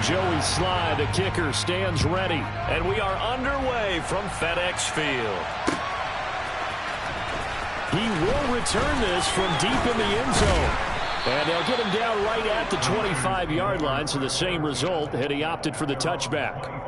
Joey Sly, the kicker, stands ready. And we are underway from FedEx Field. He will return this from deep in the end zone. And they'll get him down right at the 25-yard line, so the same result had he opted for the touchback.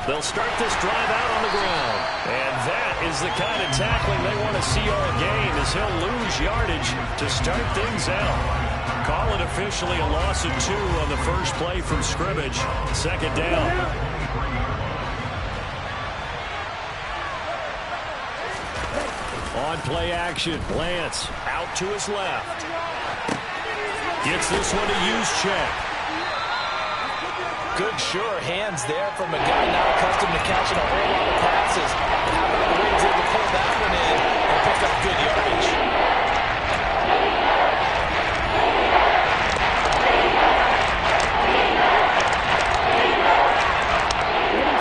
They'll start this drive out on the ground. And that is the kind of tackling they want to see all game, as he'll lose yardage to start things out. Call it officially a loss of 2 on the first play from scrimmage. Second down. On play action, Lance out to his left. Gets this one to Juszczyk. Good, sure hands there from a guy not accustomed to catching a whole lot of passes. How about the way he's able to pull that one in and pick up good yardage?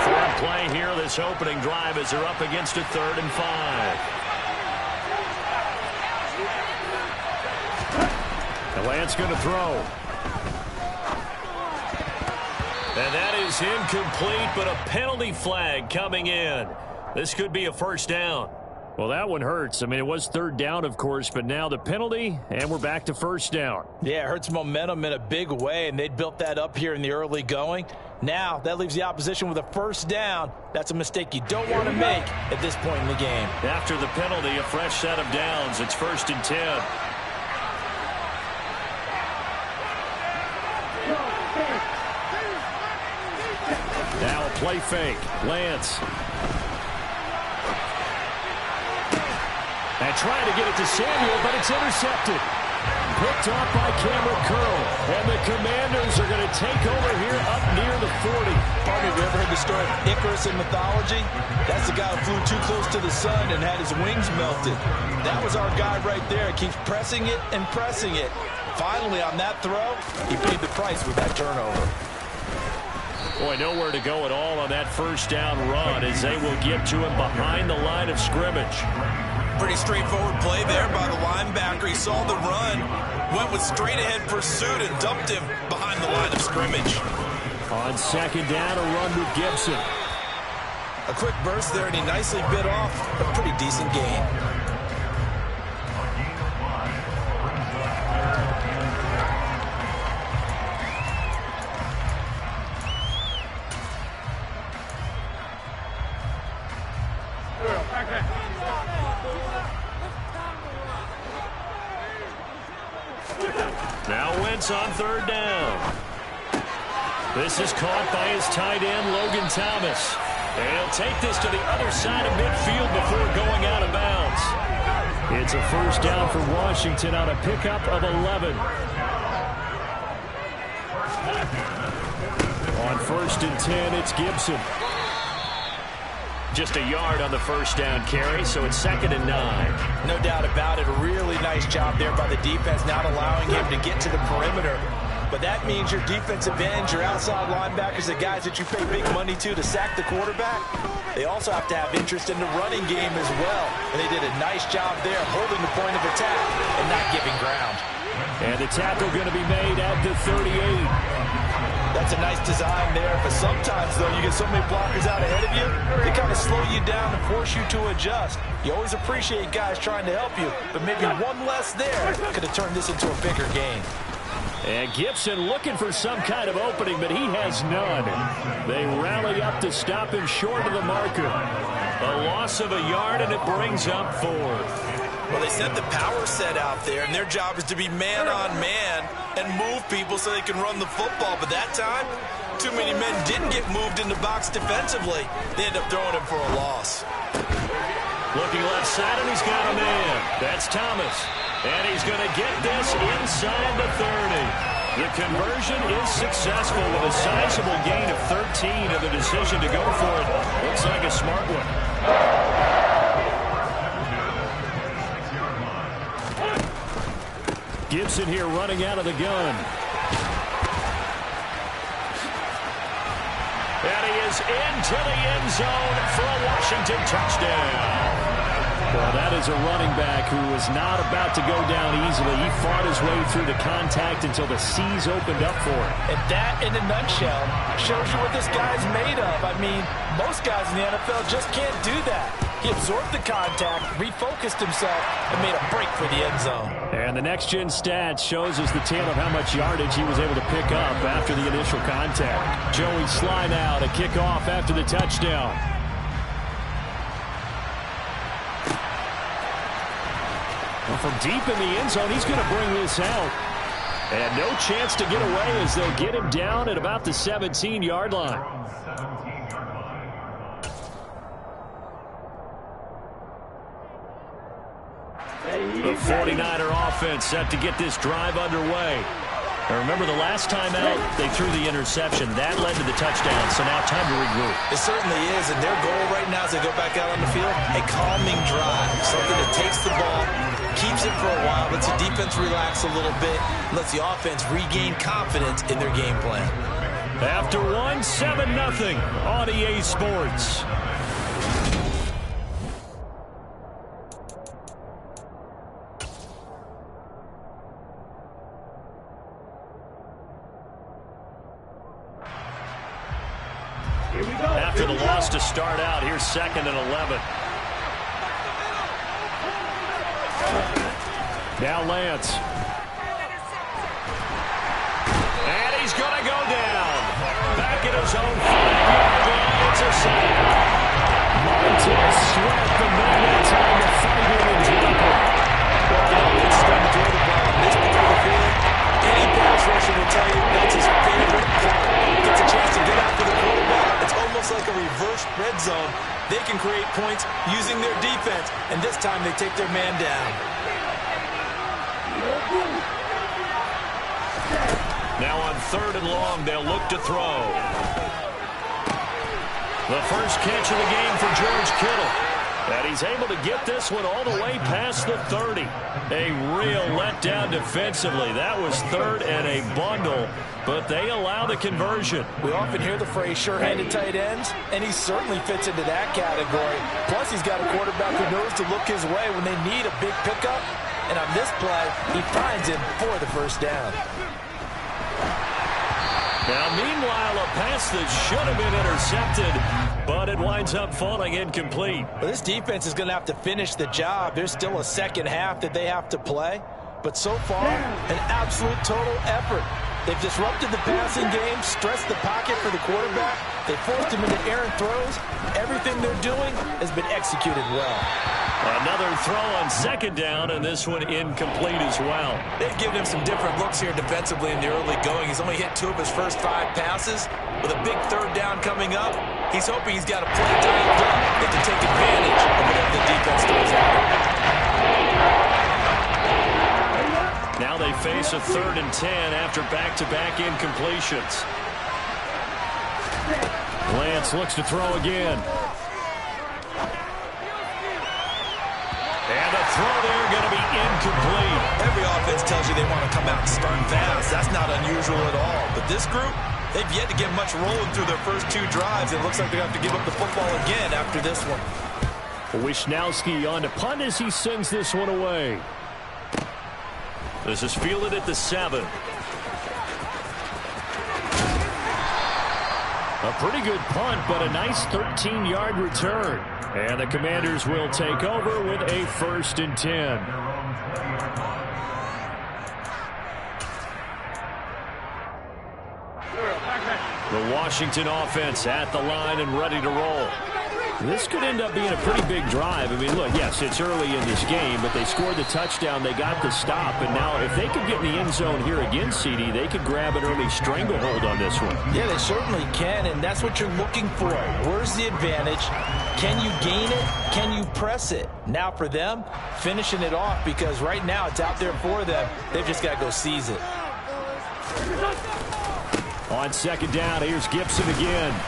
Third play here, this opening drive, as they're up against a 3rd and 5. And Lance going to throw. And that is incomplete, but a penalty flag coming in. This could be a first down. Well, that one hurts. I mean, it was 3rd down, of course, but now the penalty, and we're back to first down. Yeah, it hurts momentum in a big way, and they built that up here in the early going. Now, that leaves the opposition with a first down. That's a mistake you don't want to make at this point in the game. After the penalty, a fresh set of downs. It's 1st and 10. Now a play fake. Lance. And trying to get it to Samuel, but it's intercepted. Picked off by Cameron Curl. And the Commanders are going to take over here up near the 40. Have you ever heard the story of Icarus in mythology? That's the guy who flew too close to the sun and had his wings melted. That was our guy right there. Keeps pressing it and pressing it. Finally, on that throw, he paid the price with that turnover. Boy, nowhere to go at all on that first down run, as they will get to him behind the line of scrimmage. Pretty straightforward play there by the linebacker. He saw the run, went with straight ahead pursuit, and dumped him behind the line of scrimmage. On second down, a run with Gibson. A quick burst there, and he nicely bit off a pretty decent gain. Now Wentz on 3rd down. This is caught by his tight end, Logan Thomas. And he'll take this to the other side of midfield before going out of bounds. It's a first down for Washington on a pickup of 11. On 1st and 10, it's Gibson. Just a yard on the first down carry, so it's 2nd and 9. No doubt about it. A really nice job there by the defense, not allowing him to get to the perimeter. But that means your defensive ends, your outside linebackers, the guys that you pay big money to sack the quarterback, they also have to have interest in the running game as well. And they did a nice job there holding the point of attack and not giving ground. And the tackle going to be made at the 38. That's a nice design there, but sometimes, though, you get so many blockers out ahead of you, they kind of slow you down and force you to adjust. You always appreciate guys trying to help you, but maybe one less there could have turned this into a bigger game. And Gibson looking for some kind of opening, but he has none. They rally up to stop him short of the marker. A loss of a yard, and it brings up 4th. Well, they sent the power set out there, and their job is to be man-on-man and move people so they can run the football. But that time, too many men didn't get moved in the box defensively. They end up throwing him for a loss. Looking left side, and he's got a man. That's Thomas. And he's going to get this inside the 30. The conversion is successful with a sizable gain of 13, and the decision to go for it looks like a smart one. Gibson here running out of the gun. And he is into the end zone for a Washington touchdown. Well, that is a running back who was not about to go down easily. He fought his way through the contact until the seas opened up for him. And that, in a nutshell, shows you what this guy's made of. I mean, most guys in the NFL just can't do that. He absorbed the contact, refocused himself, and made a break for the end zone. And the next-gen stats shows us the tale of how much yardage he was able to pick up after the initial contact. Joey Sly now to kick off after the touchdown. Well, from deep in the end zone, he's going to bring this out. And no chance to get away as they'll get him down at about the 17-yard line. The 49er offense set to get this drive underway. And remember, the last time out, they threw the interception. That led to the touchdown, so now time to regroup. It certainly is, and their goal right now as they go back out on the field, a calming drive, something that takes the ball, keeps it for a while, lets the defense relax a little bit, lets the offense regain confidence in their game plan. After one, 7-0 on EA Sports. After the loss to start out, here's 2nd and 11. Now Lance. And he's going to go down. Back at his own 5-yard line. It's a sack. Montez Sweat, the man in time to fight him and drop him. Well, it's going to throw the ball on this particular field. Any pass rusher will tell you that's his favorite part. Gets a chance to get after the quarterback. It's almost like a reverse red zone. They can create points using their defense, and this time they take their man down. Now on 3rd and long, they'll look to throw. The first catch of the game for George Kittle. And he's able to get this one all the way past the 30. A real letdown defensively. That was 3rd and a bundle, but they allow the conversion. We often hear the phrase sure-handed tight ends, and he certainly fits into that category. Plus, he's got a quarterback who knows to look his way when they need a big pickup. And on this play, he finds him for the first down. Now, meanwhile, a pass that should have been intercepted, but it winds up falling incomplete. Well, this defense is going to have to finish the job. There's still a second half that they have to play. But so far, an absolute total effort. They've disrupted the passing game, stressed the pocket for the quarterback. They forced him into errant throws. Everything they're doing has been executed well. Another throw on 2nd down, and this one incomplete as well. They've given him some different looks here defensively in the early going. He's only hit 2 of his first 5 passes. With a big 3rd down coming up, he's hoping he's got a play dialed up that can take advantage of whatever the defense throws at him. Now they face a 3rd and 10 after back-to-back incompletions. Lance looks to throw again. And the throw there going to be incomplete. Every offense tells you they want to come out and start fast. That's not unusual at all. But this group, they've yet to get much rolling through their first 2 drives. It looks like they have to give up the football again after this one. Wisnowski on to punt as he sends this one away. This is fielded at the 7. A pretty good punt, but a nice 13-yard return. And the Commanders will take over with a 1st and 10. The Washington offense at the line and ready to roll. This could end up being a pretty big drive. I mean, look, yes, it's early in this game, but they scored the touchdown, they got the stop, and now if they could get in the end zone here again, CD, they could grab an early stranglehold on this one. Yeah, they certainly can, and that's what you're looking for. Where's the advantage? Can you gain it? Can you press it? Now for them, finishing it off, because right now it's out there for them. They've just got to go seize it. On 2nd down, here's Gibson again.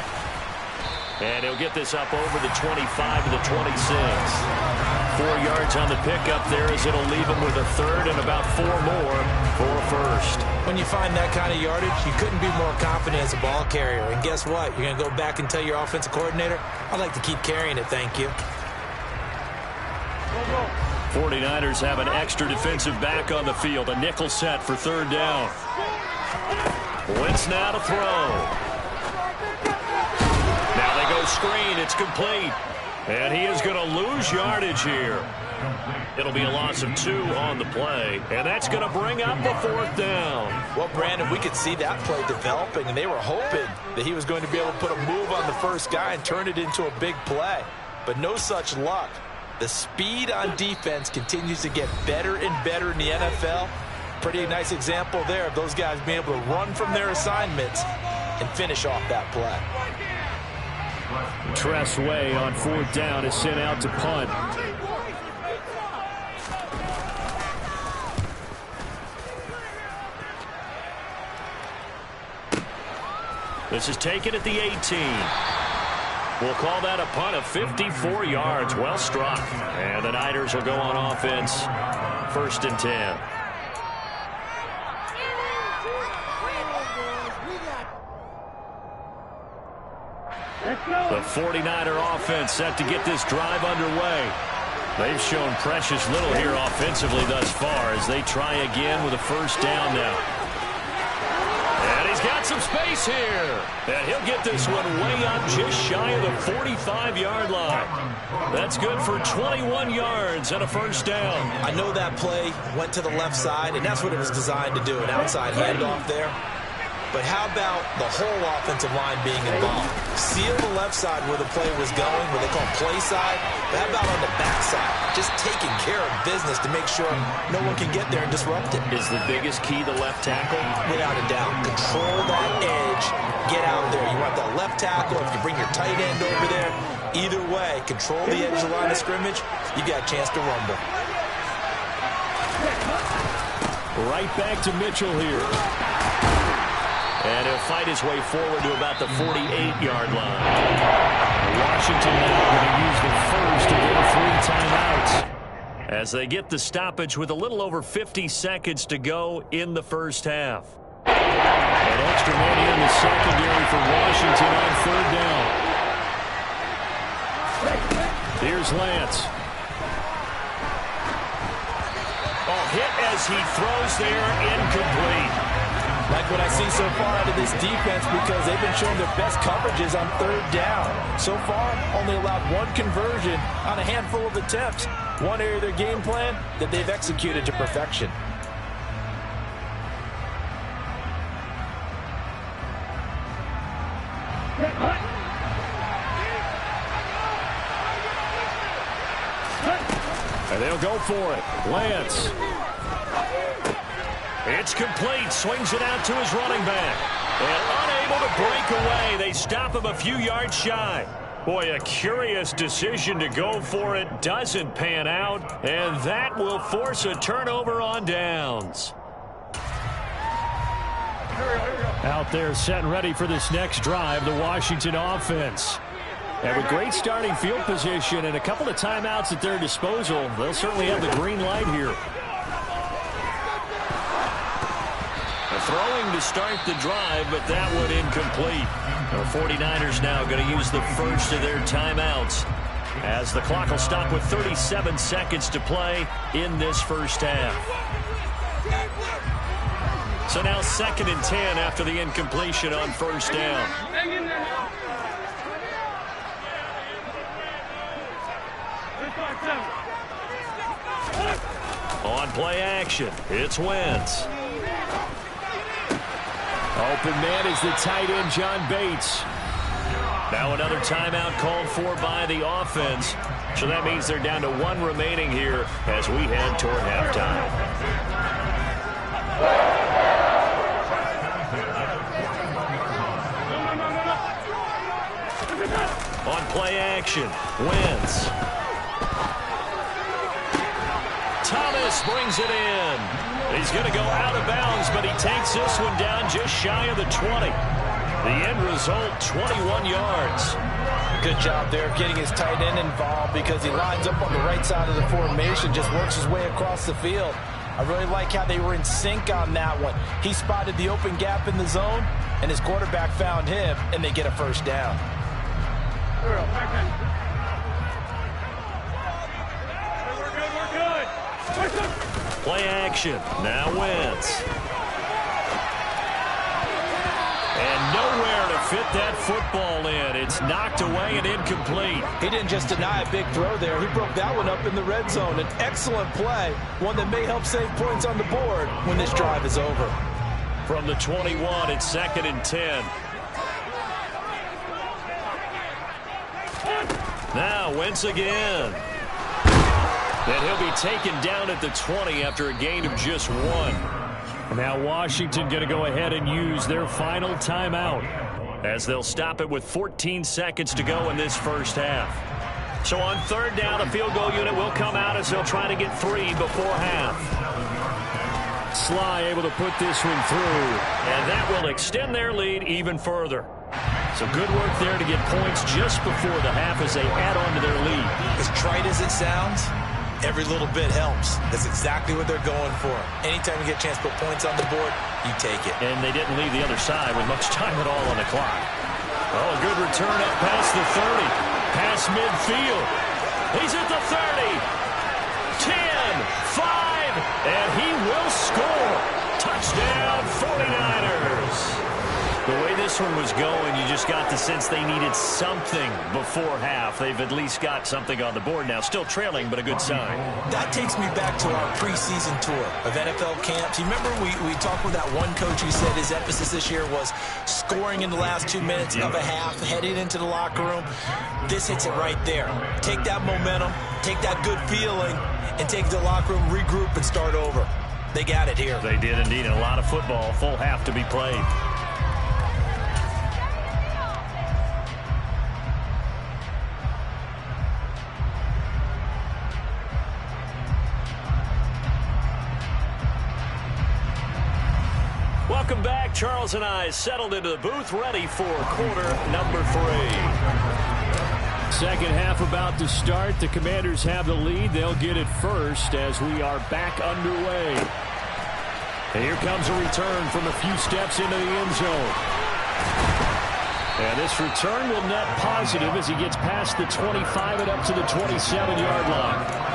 And he'll get this up over the 25 to the 26. 4 yards on the pickup there as it'll leave him with a third and about 4 more for a first. When you find that kind of yardage, you couldn't be more confident as a ball carrier. And guess what? You're going to go back and tell your offensive coordinator, I'd like to keep carrying it, thank you. 49ers have an extra defensive back on the field. A nickel set for third down. Wentz now to throw. Now they go screen. It's complete. And he is going to lose yardage here. It'll be a loss of 2 on the play. And that's going to bring up a fourth down. Well, Brandon, we could see that play developing, and they were hoping that he was going to be able to put a move on the first guy and turn it into a big play. But no such luck. The speed on defense continues to get better and better in the NFL. Pretty nice example there of those guys being able to run from their assignments and finish off that play. Tress Way on fourth down is sent out to punt. This is taken at the 18. We'll call that a punt of 54 yards. Well struck. And the Niners will go on offense. 1st and 10. The 49er offense set to get this drive underway. They've shown precious little here offensively thus far as they try again with a first down now. And he's got some space here. And he'll get this one way up just shy of the 45-yard line. That's good for 21 yards and a first down. I know that play went to the left side, and that's what it was designed to do, an outside handoff there. But how about the whole offensive line being involved? Seal the left side where the play was going, what they call play side. But how about on the back side? Just taking care of business to make sure no one can get there and disrupt it. Is the biggest key the left tackle? Without a doubt. Control that edge. Get out there. You want that left tackle. If you bring your tight end over there, either way, control the edge of the line of scrimmage, you got a chance to rumble. Right back to Mitchell here. And he'll fight his way forward to about the 48-yard line. Washington now going to use the first of their 3 timeouts as they get the stoppage with a little over 50 seconds to go in the first half. An extra man in the secondary for Washington on third down. Here's Lance. Oh, hit as he throws there, incomplete. Like what I see so far out of this defense, because they've been showing their best coverages on third down. So far, only allowed 1 conversion on a handful of attempts. One area of their game plan that they've executed to perfection. And they'll go for it. Lance. It's complete. Swings it out to his running back. And unable to break away. They stop him a few yards shy. Boy, a curious decision to go for it. Doesn't pan out. And that will force a turnover on downs. Out there set and ready for this next drive, the Washington offense. And with great starting field position and a couple of timeouts at their disposal, they'll certainly have the green light here. Throwing to start the drive, but that one incomplete. The 49ers now going to use the first of their timeouts as the clock will stop with 37 seconds to play in this first half. So now 2nd and 10 after the incompletion on first down. On play action, it's Wentz. Open man is the tight end, John Bates. Now another timeout called for by the offense. So that means they're down to 1 remaining here as we head toward halftime. On play action, Wentz. Thomas brings it in. He's going to go out of bounds, but he takes this one down just shy of the 20. The end result, 21 yards. Good job there of getting his tight end involved because he lines up on the right side of the formation, just works his way across the field. I really like how they were in sync on that one. He spotted the open gap in the zone, and his quarterback found him, and they get a first down. We're good. Play action. Now Wentz. And nowhere to fit that football in. It's knocked away and incomplete. He didn't just deny a big throw there. He broke that one up in the red zone. An excellent play, one that may help save points on the board when this drive is over. From the 21, it's 2nd and 10. Now Wentz again. And he'll be taken down at the 20 after a gain of just 1. Now Washington going to go ahead and use their final timeout as they'll stop it with 14 seconds to go in this first half. So on 3rd down, a field goal unit will come out as they'll try to get 3 before half. Sly able to put this one through, and that will extend their lead even further. So good work there to get points just before the half as they add on to their lead. As trite as it sounds, every little bit helps. That's exactly what they're going for. Anytime you get a chance to put points on the board, you take it. And they didn't leave the other side with much time at all on the clock. Oh, a good return up past the 30. Past midfield. He's at the 30. 10, 5, and he will score. Touchdown, 49ers. The way this one was going, you just got the sense they needed something before half. They've at least got something on the board now. Still trailing, but a good sign. That takes me back to our preseason tour of NFL camps. You remember we talked with that one coach who said his emphasis this year was scoring in the last 2 minutes of a half, heading into the locker room. This hits it right there. Take that momentum, take that good feeling, and take it to the locker room, regroup, and start over. They got it here. They did indeed. A lot of football, full half to be played. Welcome back. Charles and I settled into the booth, ready for quarter number 3. Second half about to start. The Commanders have the lead. They'll get it first as we are back underway. And here comes a return from a few steps into the end zone. And this return will net positive as he gets past the 25 and up to the 27-yard line.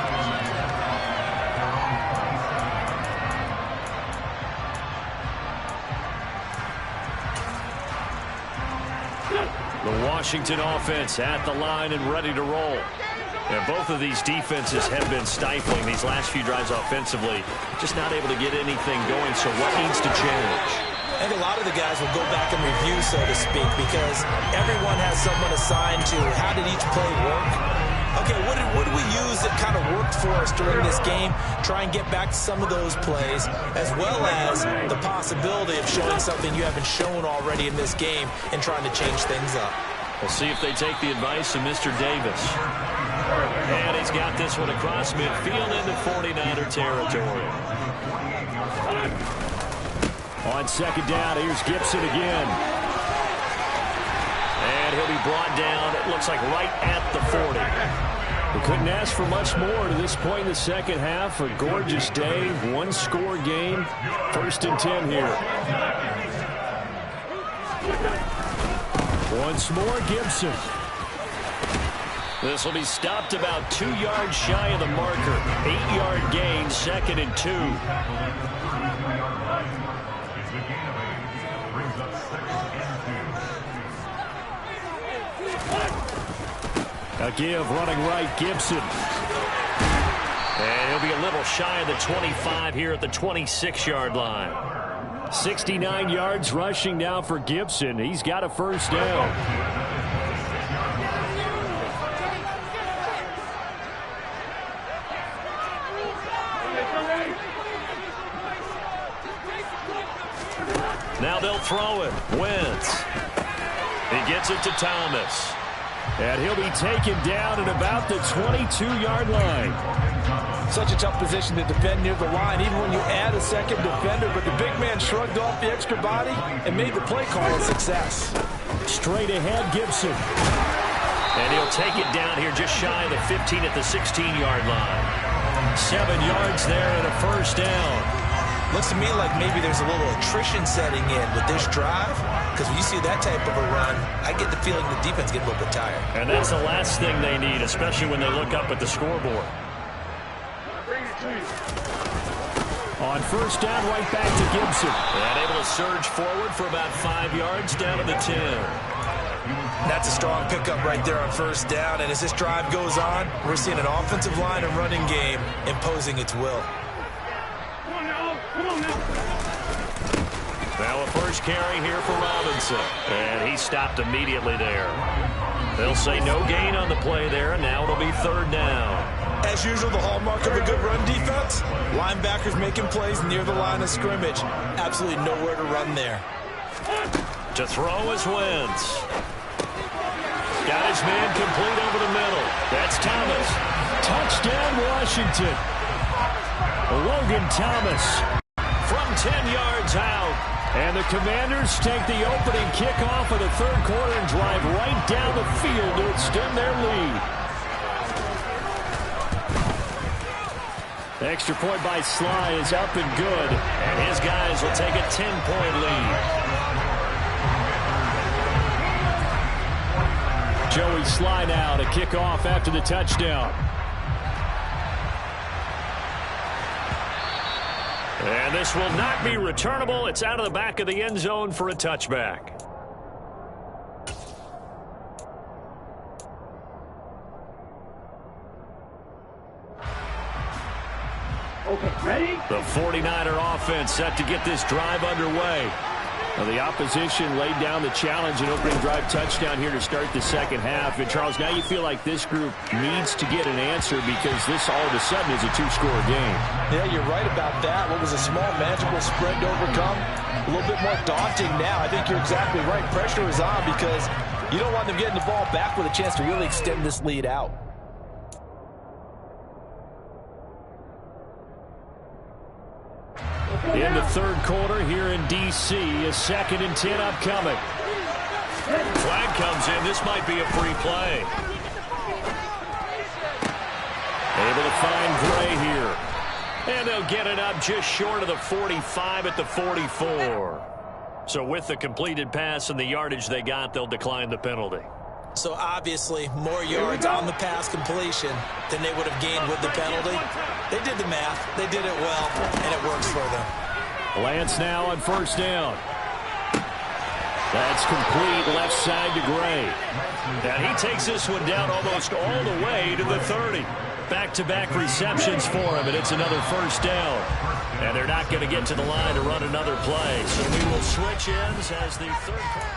The Washington offense at the line and ready to roll. And both of these defenses have been stifling these last few drives offensively. Just not able to get anything going, so what needs to change? I think a lot of the guys will go back and review, so to speak, because everyone has someone assigned to how did each play work. Okay, what did we use that kind of worked for us during this game? Try and get back to some of those plays, as well as the possibility of showing something you haven't shown already in this game and trying to change things up. We'll see if they take the advice of Mr. Davis. And he's got this one across midfield into 49er territory. On second down, here's Gibson again. And he'll be brought down, it looks like right at the 40. We couldn't ask for much more to this point in the second half. A gorgeous day, one-score game. 1st and 10 here. Once more, Gibson. This will be stopped about 2 yards shy of the marker. 8-yard gain, 2nd and 2. A give running right, Gibson. And he'll be a little shy of the 25 here at the 26-yard line. 69 yards rushing now for Gibson. He's got a first down. Now they'll throw it. Wentz. He gets it to Thomas. And he'll be taken down at about the 22-yard line. Such a tough position to defend near the line, even when you add a second defender. But the big man shrugged off the extra body and made the play call a success. Straight ahead, Gibson. And he'll take it down here just shy of the 15 at the 16-yard line. 7 yards there and a first down. Looks to me like maybe there's a little attrition setting in with this drive, because when you see that type of a run, I get the feeling the defense gets a little bit tired. And that's the last thing they need, especially when they look up at the scoreboard. On first down, right back to Gibson. And able to surge forward for about 5 yards down to the 10. That's a strong pickup right there on first down. And as this drive goes on, we're seeing an offensive line and running game imposing its will. Now a first carry here for Robinson. And he stopped immediately there. They'll say no gain on the play there, and now it'll be third down. As usual, the hallmark of a good run defense, linebackers making plays near the line of scrimmage. Absolutely nowhere to run there. To throw is Wentz. Got his man complete over the middle. That's Thomas. Touchdown, Washington. Logan Thomas from 10 yards out. And the Commanders take the opening kickoff of the third quarter and drive right down the field to extend their lead. Extra point by Sly is up and good. And his guys will take a 10-point lead. Joey Sly now to kick off after the touchdown. And this will not be returnable. It's out of the back of the end zone for a touchback. Okay, ready? The 49er offense set to get this drive underway. Now the opposition laid down the challenge and opening drive touchdown here to start the second half. And, Charles, now you feel like this group needs to get an answer because this all of a sudden is a two-score game. Yeah, you're right about that. What was a small, magical spread to overcome, a little bit more daunting now. I think you're exactly right. Pressure is on because you don't want them getting the ball back with a chance to really extend this lead out. In the third quarter here in D.C., a 2nd and 10 upcoming. Flag comes in. This might be a free play. Able to find Gray here. And they'll get it up just short of the 45 at the 44. So with the completed pass and the yardage they got, they'll decline the penalty. So obviously more yards on the pass completion than they would have gained with the penalty. They did the math. They did it well, and it works for them. Lance now on first down. That's complete left side to Gray. And he takes this one down almost all the way to the 30. Back-to-back receptions for him, and it's another first down. And they're not going to get to the line to run another play. So we will switch ends as the third quarter.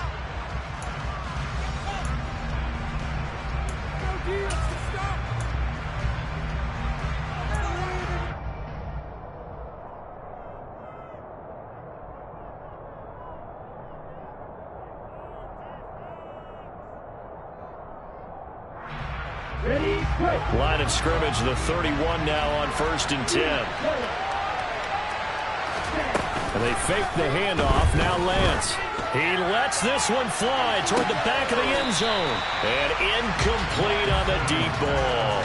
Line of scrimmage, the 31 now on 1st and 10. And they fake the handoff. Now Lance. He lets this one fly toward the back of the end zone. And incomplete on the deep ball.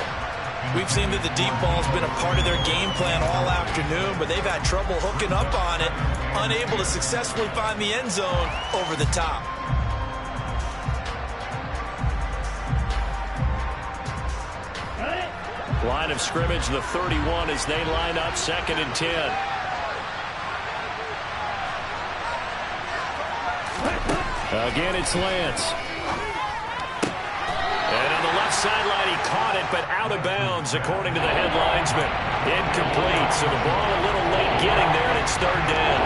We've seen that the deep ball's been a part of their game plan all afternoon, but they've had trouble hooking up on it, unable to successfully find the end zone over the top. Line of scrimmage, the 31 as they line up 2nd and 10. Again, it's Lance. And on the left sideline, he caught it, but out of bounds, according to the head linesman. Incomplete, so the ball a little late getting there, and it's third down.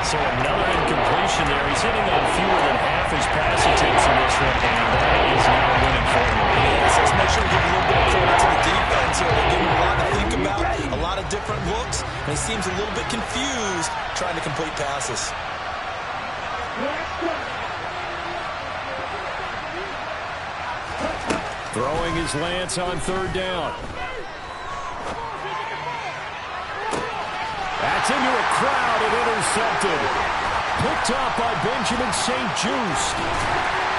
So another incompletion there. He's hitting on fewer than half his pass attempts in this one, and that is not a winning formula. Yes, let's make sure we give a little bit of credit to the defense here. They give him a lot to think about, a lot of different looks, and he seems a little bit confused trying to complete passes. Throwing is Lance on third down. That's into a crowd and intercepted. Picked up by Benjamin St. Just.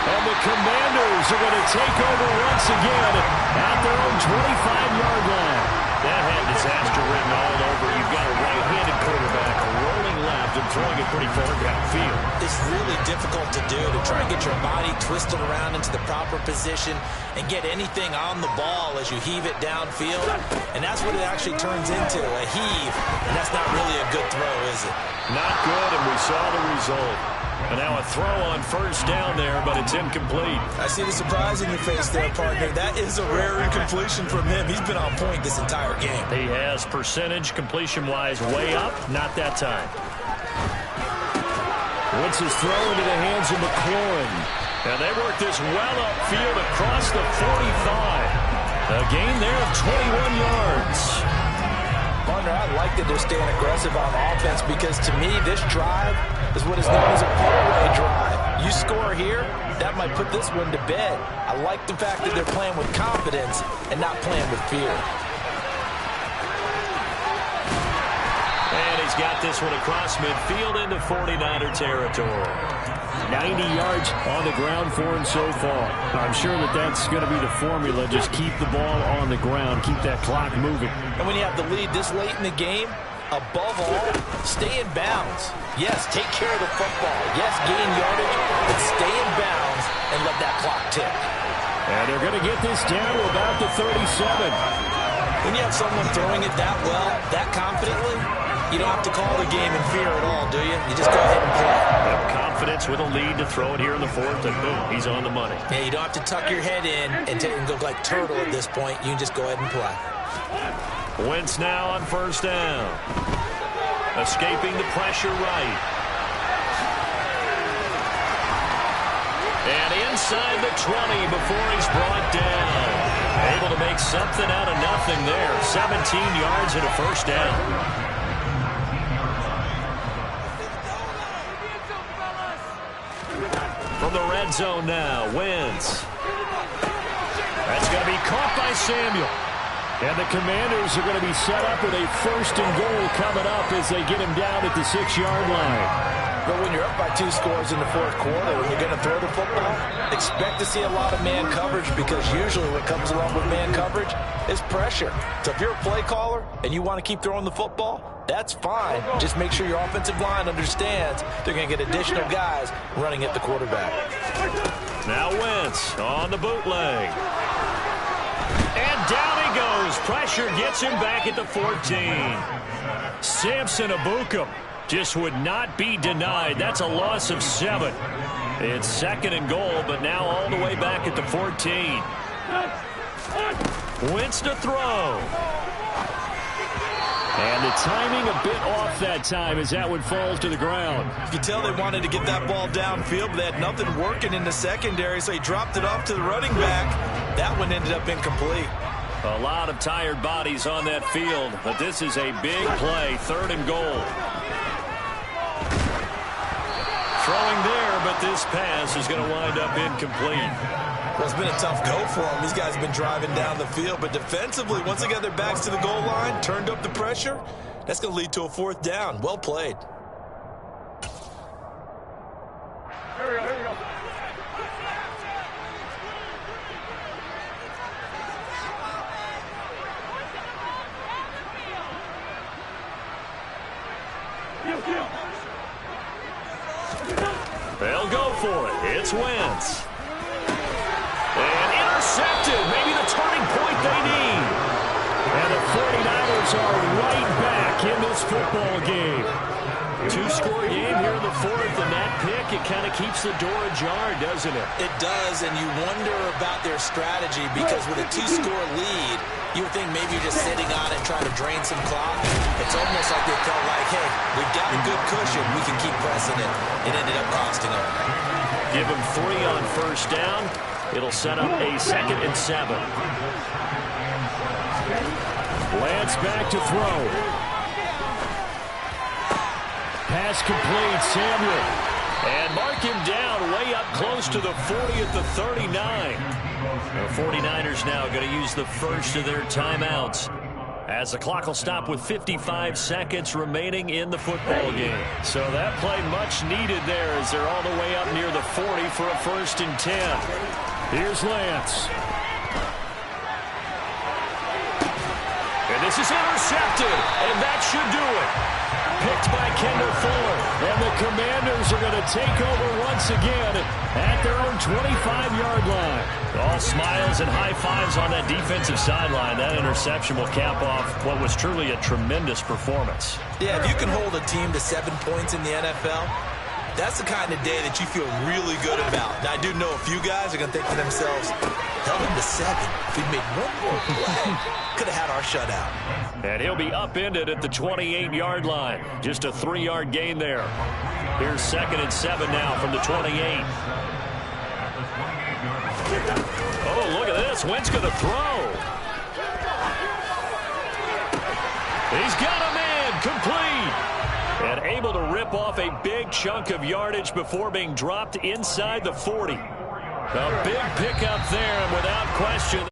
And the Commanders are going to take over once again at their own 25-yard line. That had disaster written all over. You've got a right-handed quarterback rolling left and throwing it pretty far downfield. It's really difficult to do, to try and get your body twisted around into the proper position and get anything on the ball as you heave it downfield. And that's what it actually turns into, a heave. And that's not really a good throw, is it? Not good, and we saw the result. And now a throw on first down there, but it's incomplete. I see the surprise in your face there, partner. That is a rare incompletion from him. He's been on point this entire game. He has percentage completion-wise way up. Not that time. Wentz is throw into the hands of McLaurin. And they work this well upfield across the 45. A gain there of 21 yards. Partner, I like that they're staying aggressive on offense because, to me, this drive is what is known as a put-away drive. You score here, that might put this one to bed. I like the fact that they're playing with confidence and not playing with fear. And he's got this one across midfield into 49er territory. 90 yards on the ground for him so far. I'm sure that that's going to be the formula. Just keep the ball on the ground. Keep that clock moving. And when you have the lead this late in the game, above all, stay in bounds. Yes, take care of the football. Yes, gain yardage, but stay in bounds and let that clock tick. And they're going to get this down to about the 37. When you have someone throwing it that well, that confidently, you don't have to call the game in fear at all, do you? You just go ahead and play. Confidence with a lead to throw it here in the fourth, and boom, he's on the money. Yeah, you don't have to tuck your head in and go like turtle at this point. You can just go ahead and play. Wentz now on first down. Escaping the pressure right. And inside the 20 before he's brought down. Able to make something out of nothing there. 17 yards and a first down. From the red zone now, Wentz. That's going to be caught by Samuel. And the Commanders are going to be set up with a first and goal coming up as they get him down at the 6-yard line. But when you're up by 2 scores in the fourth quarter and you're going to throw the football, expect to see a lot of man coverage because usually what comes along with man coverage is pressure. So if you're a play caller and you want to keep throwing the football, that's fine. Just make sure your offensive line understands they're going to get additional guys running at the quarterback. Now Wentz on the bootleg. And down he goes. Pressure gets him back at the 14. Samson Abukum just would not be denied. That's a loss of 7. It's second and goal, but now all the way back at the 14. Wentz to throw. And the timing a bit off that time as that one falls to the ground. You can tell they wanted to get that ball downfield, but they had nothing working in the secondary, so he dropped it off to the running back. That one ended up incomplete. A lot of tired bodies on that field, but this is a big play, third and goal. Throwing there, but this pass is going to wind up incomplete. Well, it's been a tough go for them. These guys have been driving down the field, but defensively, once they got their backs to the goal line, turned up the pressure, that's going to lead to a fourth down. Well played. Here we go. They'll go for it. It's Wentz. And intercepted. Maybe the turning point they need. And the 49ers are right back in this football game. 2-score game here in the fourth, and that pick, it kind of keeps the door ajar, doesn't it? It does, and you wonder about their strategy because with a 2-score lead, you would think maybe you're just sitting on it trying to drain some clock. It's almost like they felt like, hey, we've got a good cushion. We can keep pressing it. It ended up costing them. Give them 3 on first down. It'll set up a 2nd and 7. Lance back to throw. Pass complete, Samuel. And mark him down way up close to the 40 at the 39. The 49ers now going to use the first of their timeouts. As the clock will stop with 55 seconds remaining in the football game. So that play much needed there as they're all the way up near the 40 for a 1st and 10. Here's Lance. And this is intercepted, and that should do it. Picked by Kendall Fuller, and the Commanders are going to take over once again at their own 25-yard line. All smiles and high fives on that defensive sideline. That interception will cap off what was truly a tremendous performance. Yeah, if you can hold a team to 7 points in the NFL, that's the kind of day that you feel really good about. Now, I do know a few guys are going to think to themselves, held them to 7. If we'd made one more play, could have had our shutout. And he'll be upended at the 28-yard line. Just a 3-yard gain there. Here's 2nd and 7 now from the 28. Oh, look at this. Wentz going to throw. He's got a man complete. And able to rip off a big chunk of yardage before being dropped inside the 40. A big pickup there, and without question.